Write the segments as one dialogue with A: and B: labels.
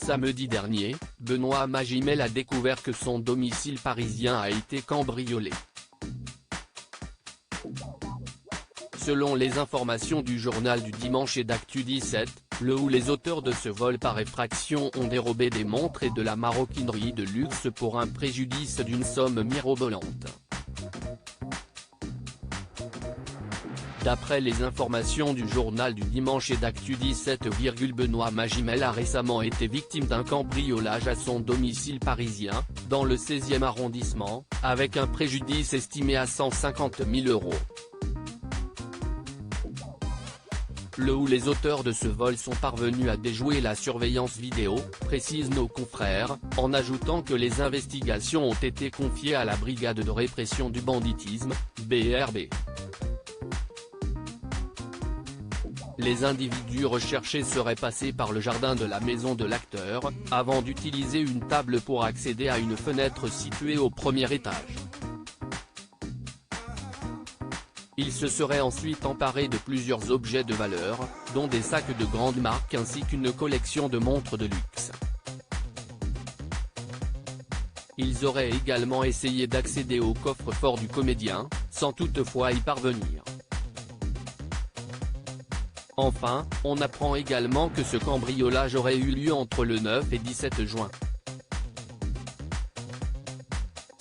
A: Samedi dernier, Benoît Magimel a découvert que son domicile parisien a été cambriolé. Selon les informations du journal du dimanche et d'Actu 17, le ou les auteurs de ce vol par effraction ont dérobé des montres et de la maroquinerie de luxe pour un préjudice d'une somme mirobolante. D'après les informations du journal du dimanche et d'Actu 17, Benoît Magimel a récemment été victime d'un cambriolage à son domicile parisien, dans le 16e arrondissement, avec un préjudice estimé à 150 000 €. Le ou les auteurs de ce vol sont parvenus à déjouer la surveillance vidéo, précisent nos confrères, en ajoutant que les investigations ont été confiées à la Brigade de répression du banditisme, BRB. Les individus recherchés seraient passés par le jardin de la maison de l'acteur, avant d'utiliser une table pour accéder à une fenêtre située au premier étage. Ils se seraient ensuite emparés de plusieurs objets de valeur, dont des sacs de grande marque ainsi qu'une collection de montres de luxe. Ils auraient également essayé d'accéder au coffre-fort du comédien, sans toutefois y parvenir. Enfin, on apprend également que ce cambriolage aurait eu lieu entre le 9 et 17 juin.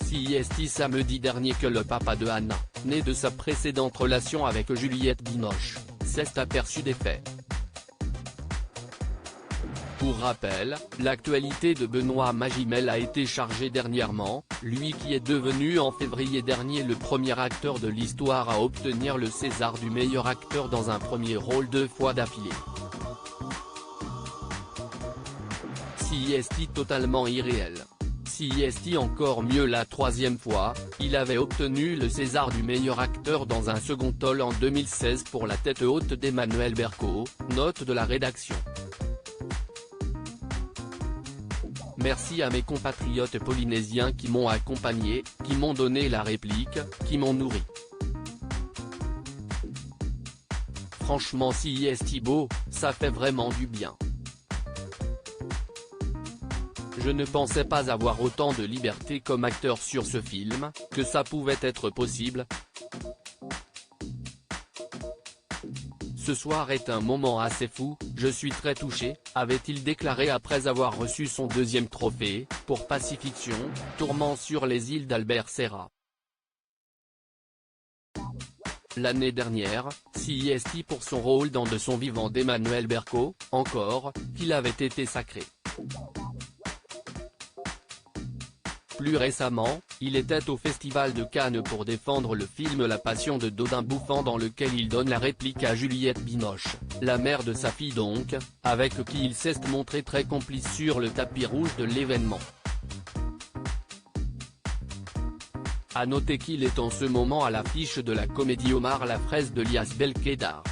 A: C'est samedi dernier que le papa de Anna, né de sa précédente relation avec Juliette Binoche, s'est aperçu des faits. Pour rappel, l'actualité de Benoît Magimel a été chargée dernièrement, lui qui est devenu en février dernier le premier acteur de l'histoire à obtenir le César du meilleur acteur dans un premier rôle 2 fois d'affilée. C'est totalement irréel. C'est encore mieux la 3e fois, il avait obtenu le César du meilleur acteur dans un second rôle en 2016 pour La tête haute d'Emmanuel Berco, note de la rédaction. Merci à mes compatriotes polynésiens qui m'ont accompagné, qui m'ont donné la réplique, qui m'ont nourri. Franchement c'est beau, ça fait vraiment du bien. Je ne pensais pas avoir autant de liberté comme acteur sur ce film, que ça pouvait être possible. Ce soir est un moment assez fou, je suis très touché, avait-il déclaré après avoir reçu son 2e trophée, pour Pacifiction, Tourment sur les îles d'Albert Serra. L'année dernière, c'est pour son rôle dans De son vivant d'Emmanuel Berco, encore, qu'il avait été sacré. Plus récemment, il était au Festival de Cannes pour défendre le film La Passion de Dodin Bouffant dans lequel il donne la réplique à Juliette Binoche, la mère de sa fille donc, avec qui il s'est montré très complice sur le tapis rouge de l'événement. À noter qu'il est en ce moment à l'affiche de la comédie Omar la fraise de Lias Belkedar.